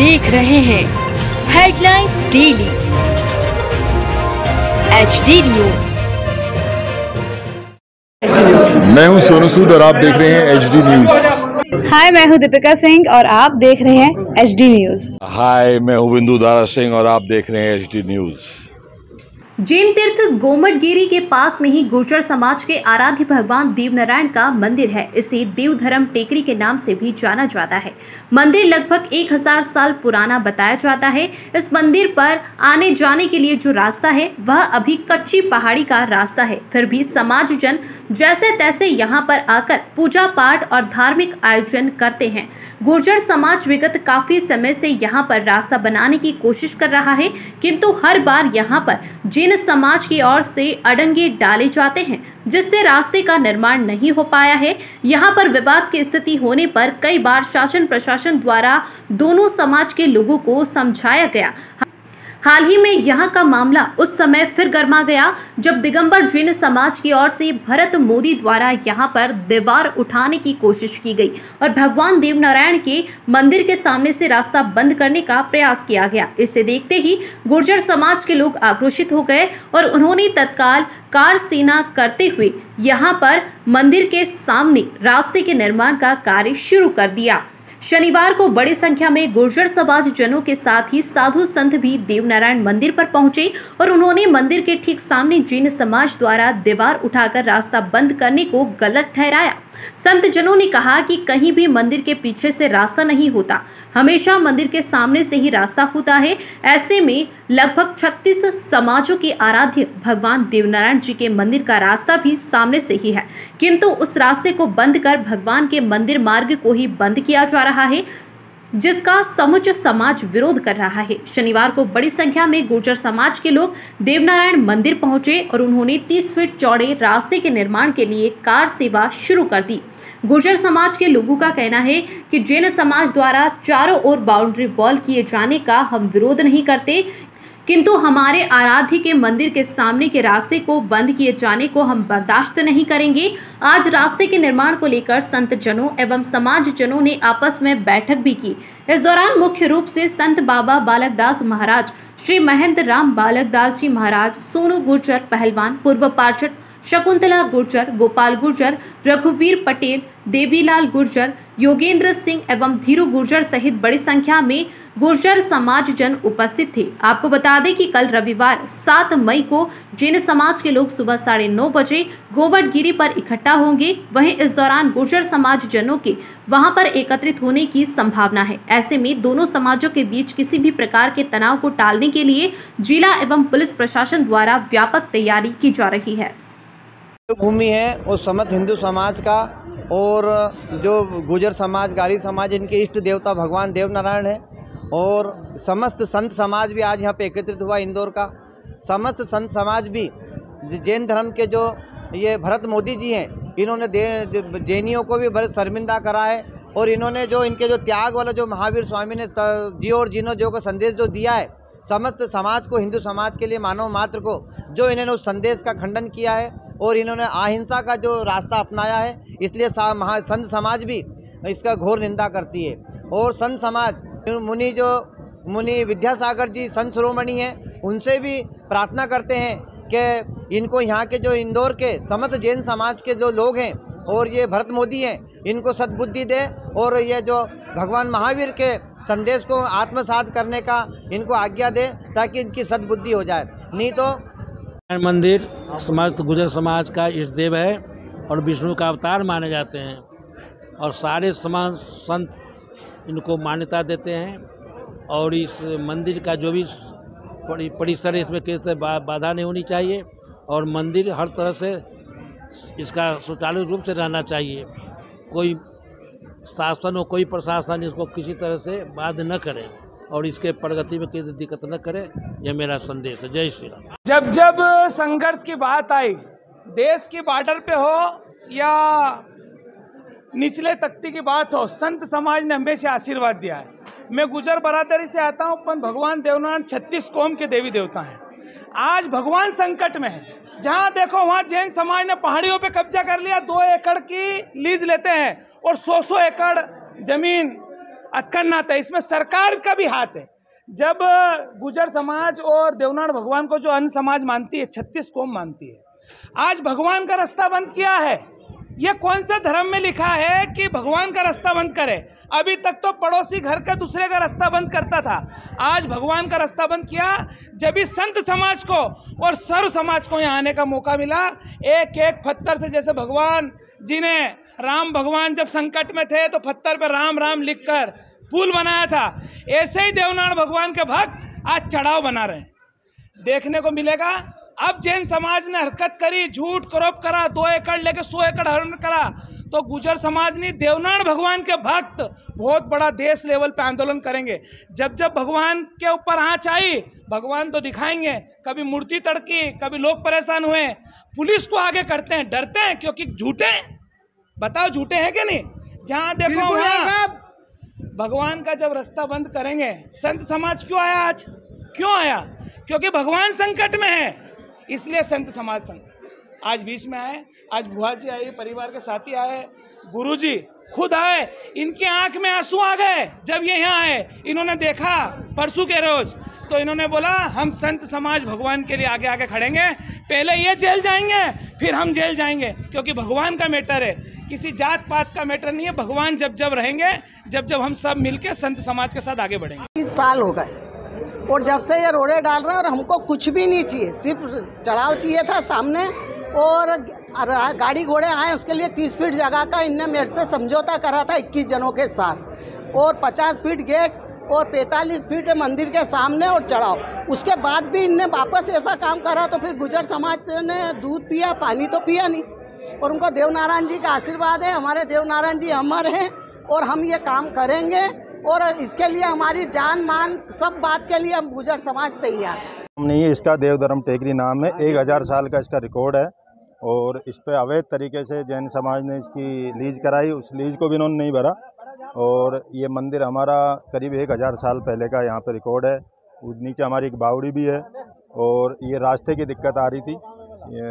देख रहे हैं हेडलाइंस डेली HD न्यूज। मैं हूं सोनू सूद और आप देख रहे हैं HD न्यूज। हाय, मैं हूं दीपिका सिंह और आप देख रहे हैं HD न्यूज। हाय, मैं हूं बिंदु दारा सिंह और आप देख रहे हैं HD न्यूज। जैन तीर्थ गोमटगिरी के पास में ही गुर्जर समाज के आराध्य भगवान देवनारायण का मंदिर है। इसे देवधर्म टेकरी के नाम से भी जाना जाता है। मंदिर लगभग 1000 साल पुराना बताया जाता है। इस मंदिर पर आने जाने के लिए जो रास्ता है वह अभी कच्ची पहाड़ी का रास्ता है। फिर भी समाजजन जैसे तैसे यहाँ पर आकर पूजा पाठ और धार्मिक आयोजन करते हैं। गुर्जर समाज विगत काफी समय से यहाँ पर रास्ता बनाने की कोशिश कर रहा है, किंतु हर बार यहाँ पर जैन समाज की ओर से अड़ंगे डाले जाते हैं, जिससे रास्ते का निर्माण नहीं हो पाया है। यहाँ पर विवाद की स्थिति होने पर कई बार शासन प्रशासन द्वारा दोनों समाज के लोगों को समझाया गया। हाल ही में यहाँ का मामला उस समय फिर गर्मा गया जब दिगंबर जैन समाज की ओर से भरत मोदी द्वारा यहाँ पर दीवार उठाने की कोशिश की गई और भगवान देवनारायण के मंदिर के सामने से रास्ता बंद करने का प्रयास किया गया। इसे देखते ही गुर्जर समाज के लोग आक्रोशित हो गए और उन्होंने तत्काल कार सेना करते हुए यहाँ पर मंदिर के सामने रास्ते के निर्माण का कार्य शुरू कर दिया। शनिवार को बड़ी संख्या में गुर्जर समाज जनों के साथ ही साधु संत भी देवनारायण मंदिर पर पहुंचे और उन्होंने मंदिर के ठीक सामने जैन समाज द्वारा दीवार उठाकर रास्ता बंद करने को गलत ठहराया। संत जनों ने कहा कि कहीं भी मंदिर के पीछे से रास्ता नहीं होता, हमेशा मंदिर के सामने से ही रास्ता होता है। ऐसे में लगभग 36 समाजों के आराध्य भगवान देवनारायण जी के मंदिर का रास्ता भी सामने से ही है, किंतु उस रास्ते को बंद कर भगवान के मंदिर मार्ग को ही बंद किया जा रहा है, जिसका समुच्च समाज विरोध कर रहा है। शनिवार को बड़ी संख्या में गुर्जर समाज के लोग देवनारायण मंदिर पहुंचे और उन्होंने 30 फीट चौड़े रास्ते के निर्माण के लिए कार सेवा शुरू कर दी। गुर्जर समाज के लोगों का कहना है कि जैन समाज द्वारा चारों ओर बाउंड्री वॉल किए जाने का हम विरोध नहीं करते, किंतु हमारे आराध्य के मंदिर के सामने के रास्ते को बंद किए जाने को हम बर्दाश्त नहीं करेंगे। आज रास्ते के निर्माण को लेकर संत जनों एवं समाज जनों ने आपस में बैठक भी की। इस दौरान मुख्य रूप से संत बाबा बालक दास महाराज, श्री महेंद्र राम बालक दास जी महाराज, सोनू गुर्जर पहलवान, पूर्व पार्षद शकुंतला गुर्जर, गोपाल गुर्जर, रघुवीर पटेल, देवीलाल गुर्जर, योगेंद्र सिंह एवं धीरू गुर्जर सहित बड़ी संख्या में गुर्जर समाज जन उपस्थित थे। आपको बता दें कि कल रविवार 7 मई को जैन समाज के लोग सुबह 9:30 बजे गोमटगिरी पर इकट्ठा होंगे। वहीं इस दौरान गुर्जर समाज जनों के वहां पर एकत्रित होने की संभावना है। ऐसे में दोनों समाजों के बीच किसी भी प्रकार के तनाव को टालने के लिए जिला एवं पुलिस प्रशासन द्वारा व्यापक तैयारी की जा रही है। भूमि है उस समस्त हिंदू समाज का और जो गुर्जर समाज, गारी समाज, इनके इष्ट देवता भगवान देवनारायण है और समस्त संत समाज भी आज यहाँ पे एकत्रित हुआ। इंदौर का समस्त संत समाज भी जैन धर्म के जो ये भरत मोदी जी हैं, इन्होंने जैनियों को भी बहुत शर्मिंदा करा है और इन्होंने जो इनके जो त्याग वाला जो महावीर स्वामी ने जियो और जीनो जो का संदेश जो दिया है समस्त समाज को, हिंदू समाज के लिए, मानव मात्र को, जो इन्होंने उस संदेश का खंडन किया है और इन्होंने अहिंसा का जो रास्ता अपनाया है, इसलिए संत समाज भी इसका घोर निंदा करती है। और संत समाज मुनि विद्यासागर जी संत शिरोमणि हैं, उनसे भी प्रार्थना करते हैं कि इनको यहाँ के जो इंदौर के समस्त जैन समाज के जो लोग हैं और ये भरत मोदी हैं, इनको सद्बुद्धि दे और ये जो भगवान महावीर के संदेश को आत्मसात करने का इनको आज्ञा दे, ताकि इनकी सद्बुद्धि हो जाए। नहीं तो मंदिर समस्त गुर्जर समाज का इष्ट देव है और विष्णु का अवतार माने जाते हैं और सारे समाज संत इनको मान्यता देते हैं और इस मंदिर का जो भी परिसर है इसमें किसी बाधा नहीं होनी चाहिए और मंदिर हर तरह से इसका सुचारू रूप से रहना चाहिए। कोई शासन हो, कोई प्रशासन इसको किसी तरह से बाध न करे और इसके प्रगति में किसी दिक्कत न करे, यह मेरा संदेश है। जय श्री राम। जब जब संघर्ष की बात आई, देश के बॉर्डर पे हो या निचले तख्ती की बात हो, संत समाज ने हमेशा आशीर्वाद दिया है। मैं गुर्जर बरादरी से आता हूँ, पर भगवान देवनारायण 36 कौम के देवी देवता हैं। आज भगवान संकट में है, जहाँ देखो वहाँ जैन समाज ने पहाड़ियों पे कब्जा कर लिया। 2 एकड़ की लीज लेते हैं और 100 एकड़ जमीन करना था। इसमें सरकार का भी हाथ है। जब गुजर समाज और देवनार भगवान को जो अन्य समाज मानती है, 36 कौम मानती है, आज भगवान का रास्ता बंद किया है। ये कौन सा धर्म में लिखा है कि भगवान का रास्ता बंद करे? अभी तक तो पड़ोसी घर का दूसरे का रास्ता बंद करता था, आज भगवान का रास्ता बंद किया। जब इस संत समाज को और सर्व समाज को यहाँ आने का मौका मिला, एक एक पत्थर से, जैसे भगवान जी ने, राम भगवान जब संकट में थे तो पत्थर पर राम राम लिखकर पुल बनाया था, ऐसे ही देवनार भगवान के भक्त आज चढ़ाव बना रहे हैं, देखने को मिलेगा। अब जैन समाज ने हरकत करी, झूठ क्रॉप करा, 2 एकड़ लेके 100 एकड़ हरण करा, तो गुजर समाज ने, देवनार भगवान के भक्त बहुत बड़ा देश लेवल पे आंदोलन करेंगे। जब जब भगवान के ऊपर आँच आई, भगवान तो दिखाएंगे। कभी मूर्ति तड़की, कभी लोग परेशान हुए, पुलिस को आगे करते हैं, डरते हैं क्योंकि झूठे, बताओ झूठे हैं कि नहीं? जहाँ देखो वहाँ भगवान का जब रास्ता बंद करेंगे, संत समाज क्यों आया आज? क्यों आया? क्योंकि भगवान संकट में है, इसलिए संत समाज संकट आज बीच में आए। आज बुआ जी आई, परिवार के साथी आए, गुरुजी खुद आए, इनकी आंख में आंसू आ गए जब ये यहाँ आए। इन्होंने देखा परसों के रोज, तो इन्होंने बोला हम संत समाज भगवान के लिए आगे आगे खड़ेंगे, पहले ये जेल जाएंगे फिर हम जेल जाएंगे, क्योंकि भगवान का मैटर है, किसी जात पात का मैटर नहीं है। भगवान जब जब रहेंगे, जब जब हम सब मिलके संत समाज के साथ आगे बढ़ेंगे। 30 साल हो गए और जब से ये रोड़े डाल रहे हैं, और हमको कुछ भी नहीं चाहिए, सिर्फ चढ़ाव चाहिए था सामने, और गाड़ी घोड़े आए उसके लिए 30 फीट जगह का इनने मेरे से समझौता करा था 21 जनों के साथ, और 50 फीट गेट और 45 फीट मंदिर के सामने और चढ़ाव। उसके बाद भी इनने वापस ऐसा काम करा, तो फिर गुजर समाज ने दूध पिया, पानी तो पिया नहीं। और उनको देवनारायण जी का आशीर्वाद है, हमारे देवनारायण जी अमर हैं, और हम ये काम करेंगे, और इसके लिए हमारी जान मान सब बात के लिए हम गुजर समाज तैयार हैं। नहीं, इसका देवधर्म टेकरी नाम है, 1000 साल का इसका रिकॉर्ड है, और इस पे अवैध तरीके से जैन समाज ने इसकी लीज कराई, उस लीज को भी इन्होंने नहीं भरा। और ये मंदिर हमारा करीब 1000 साल पहले का यहाँ पे रिकॉर्ड है। नीचे हमारी एक बावड़ी भी है, और ये रास्ते की दिक्कत आ रही थी,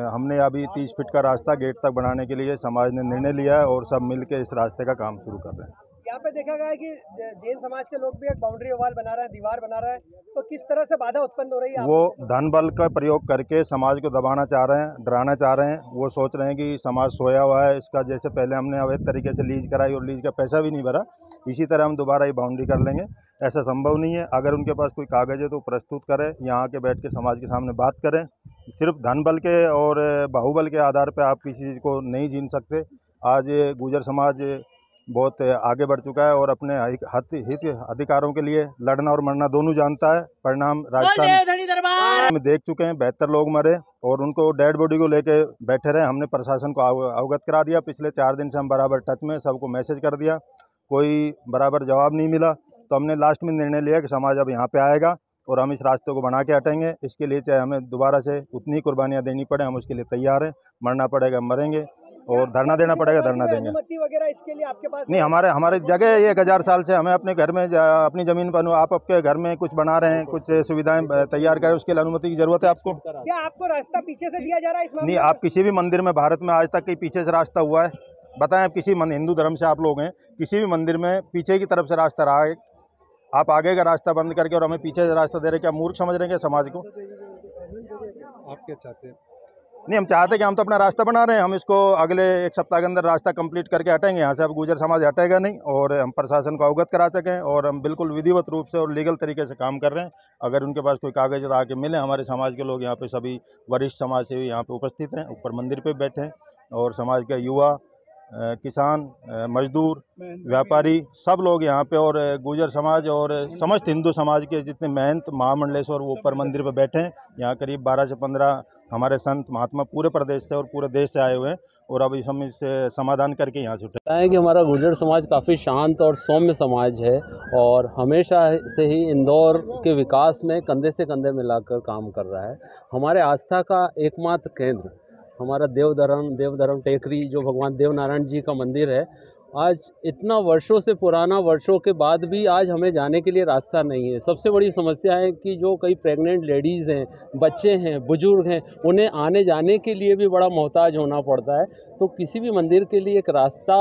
हमने अभी 30 फीट का रास्ता गेट तक बनाने के लिए समाज ने निर्णय लिया है, और सब मिल के इस रास्ते का काम शुरू कर रहे हैं। यहाँ पे देखा गया है कि जैन समाज के लोग भी एक बाउंड्री वॉल बना रहे हैं, दीवार बना रहे हैं, तो किस तरह से बाधा उत्पन्न हो रही है? वो धन बल का प्रयोग करके समाज को दबाना चाह रहे हैं, डराना चाह रहे हैं। वो सोच रहे हैं कि समाज सोया हुआ है इसका, जैसे पहले हमने अवैध तरीके से लीज कराई और लीज का पैसा भी नहीं भरा, इसी तरह हम दोबारा ये बाउंड्री कर लेंगे। ऐसा संभव नहीं है। अगर उनके पास कोई कागज़ है तो प्रस्तुत करें, यहाँ के बैठ के समाज के सामने बात करें। सिर्फ धन बल के और बाहुबल के आधार पर आप किसी चीज़ को नहीं जीत सकते। आज गुजर समाज बहुत आगे बढ़ चुका है और अपने हित अधिकारों के लिए लड़ना और मरना दोनों जानता है। परिणाम राजस्थान में देख चुके हैं, 72 लोग मरे और उनको डेड बॉडी को लेके बैठे रहे। हमने प्रशासन को अवगत करा दिया। पिछले 4 दिन से हम बराबर टच में, सबको मैसेज कर दिया, कोई बराबर जवाब नहीं मिला। तो हमने लास्ट में निर्णय लिया कि समाज अब यहाँ पे आएगा और हम इस रास्ते को बना के हटेंगे। इसके लिए चाहे हमें दोबारा से उतनी कुर्बानियाँ देनी पड़े, हम उसके लिए तैयार हैं। मरना पड़ेगा मरेंगे और धरना देना पड़ेगा धरना देंगे। अनुमति वगैरह इसके लिए आपके पास नहीं, हमारे जगह 1000 साल से हमें अपने घर में अपनी ज़मीन पर, आप आपके घर में कुछ बना रहे हैं, कुछ सुविधाएं तैयार करें, उसके लिए अनुमति की जरूरत है आपको। क्या आपको रास्ता पीछे से दिया जा रहा है? नहीं, आप किसी भी मंदिर में भारत में आज तक कहीं पीछे से रास्ता हुआ है? बताएं, आप किसी हिंदू धर्म से आप लोग हैं, किसी भी मंदिर में पीछे की तरफ से रास्ता रहा है? आप आगे का रास्ता बंद करके और हमें पीछे से रास्ता दे रहे, क्या मूर्ख समझ रहे हैं समाज को? आप क्या चाहते हैं? नहीं, हम चाहते हैं कि हम तो अपना रास्ता बना रहे हैं, हम इसको अगले 1 सप्ताह के अंदर रास्ता कंप्लीट करके हटेंगे यहाँ से। अब गुजर समाज हटेगा नहीं और हम प्रशासन को अवगत करा सकें, और हम बिल्कुल विधिवत रूप से और लीगल तरीके से काम कर रहे हैं। अगर उनके पास कोई कागज आके मिले, हमारे समाज के लोग यहाँ पे सभी वरिष्ठ समाज सेवी यहाँ पे उपस्थित हैं, ऊपर मंदिर पे बैठे हैं, और समाज के युवा, किसान, मजदूर, व्यापारी, सब लोग यहाँ पे, और गुजर समाज और समस्त हिंदू समाज के जितने महंत महामंडलेश्वर वो ऊपर मंदिर पे बैठे हैं। यहाँ करीब 12 से 15 हमारे संत महात्मा पूरे प्रदेश से और पूरे देश से आए हुए हैं, और अब इस हम इससे समाधान करके यहाँ से उठे है कि हमारा गुजर समाज काफ़ी शांत और सौम्य समाज है, और हमेशा से ही इंदौर के विकास में कंधे से कंधे मिलाकर काम कर रहा है। हमारे आस्था का एकमात्र केंद्र हमारा देवधर्म टेकरी, जो भगवान देवनारायण जी का मंदिर है। आज इतना वर्षों से पुराना, वर्षों के बाद भी आज हमें जाने के लिए रास्ता नहीं है। सबसे बड़ी समस्या है कि जो कई प्रेग्नेंट लेडीज़ हैं, बच्चे हैं, बुजुर्ग हैं, उन्हें आने जाने के लिए भी बड़ा मोहताज होना पड़ता है। तो किसी भी मंदिर के लिए एक रास्ता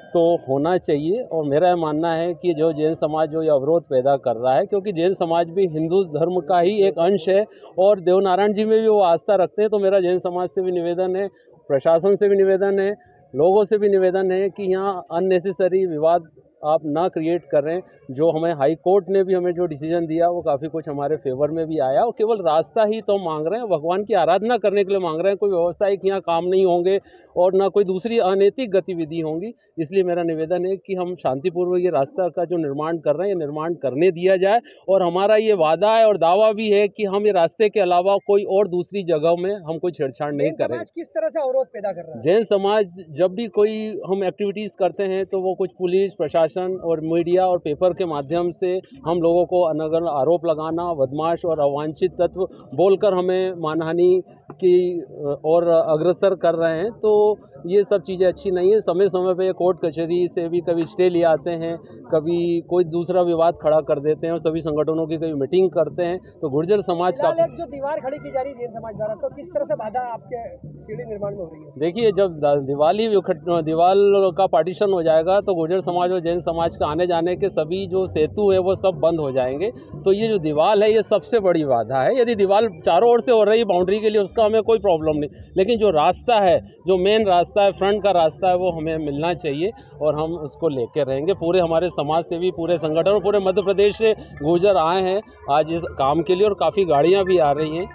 तो होना चाहिए। और मेरा मानना है कि जो जैन समाज जो ये अवरोध पैदा कर रहा है, क्योंकि जैन समाज भी हिंदू धर्म का ही एक अंश है और देवनारायण जी में भी वो आस्था रखते हैं, तो मेरा जैन समाज से भी निवेदन है, प्रशासन से भी निवेदन है, लोगों से भी निवेदन है कि यहाँ अननेसेसरी विवाद आप ना क्रिएट कर रहे हैं। जो हमें हाई कोर्ट ने भी हमें जो डिसीजन दिया वो काफ़ी कुछ हमारे फेवर में भी आया, और केवल रास्ता ही तो मांग रहे हैं, भगवान की आराधना करने के लिए मांग रहे हैं। कोई व्यवसायिक यहाँ काम नहीं होंगे और ना कोई दूसरी अनैतिक गतिविधि होंगी। इसलिए मेरा निवेदन है कि हम शांतिपूर्वक ये रास्ता का जो निर्माण कर रहे हैं, ये निर्माण करने दिया जाए। और हमारा ये वादा है और दावा भी है कि हम ये रास्ते के अलावा कोई और दूसरी जगह में हम कोई छेड़छाड़ नहीं करेंगे। किस तरह से अवरोध पैदा कर रहा है जैन समाज? जब भी कोई हम एक्टिविटीज़ करते हैं तो वो कुछ पुलिस प्रशासन और मीडिया और पेपर के माध्यम से हम लोगों को अनगन आरोप लगाना, बदमाश और अवांछित तत्व बोलकर हमें मानहानि की और अग्रसर कर रहे हैं। तो ये सब चीज़ें अच्छी नहीं है। समय समय पे कोर्ट कचहरी से भी कभी स्टे ले आते हैं, कभी कोई दूसरा विवाद खड़ा कर देते हैं और सभी संगठनों की कभी मीटिंग करते हैं। तो गुर्जर समाज का जो दीवार खड़ी की जा रही है जैन समाज द्वारा, तो किस तरह से बाधा आपके सीढ़ी निर्माण में हो रही है? देखिए, जब दीवार का पार्टीशन हो जाएगा तो गुर्जर समाज और जैन समाज का आने जाने के सभी जो सेतु है वो सब बंद हो जाएंगे। तो ये जो दीवार है ये सबसे बड़ी बाधा है। यदि दीवार चारों ओर से हो रही बाउंड्री के लिए, उसका हमें कोई प्रॉब्लम नहीं, लेकिन जो रास्ता है, जो मेन रास्ता है, फ्रंट का रास्ता है, वो हमें मिलना चाहिए और हम उसको लेकर रहेंगे। पूरे हमारे समाज से भी, पूरे संगठन और पूरे मध्य प्रदेश से गुर्जर आए हैं आज इस काम के लिए और काफ़ी गाड़ियाँ भी आ रही हैं।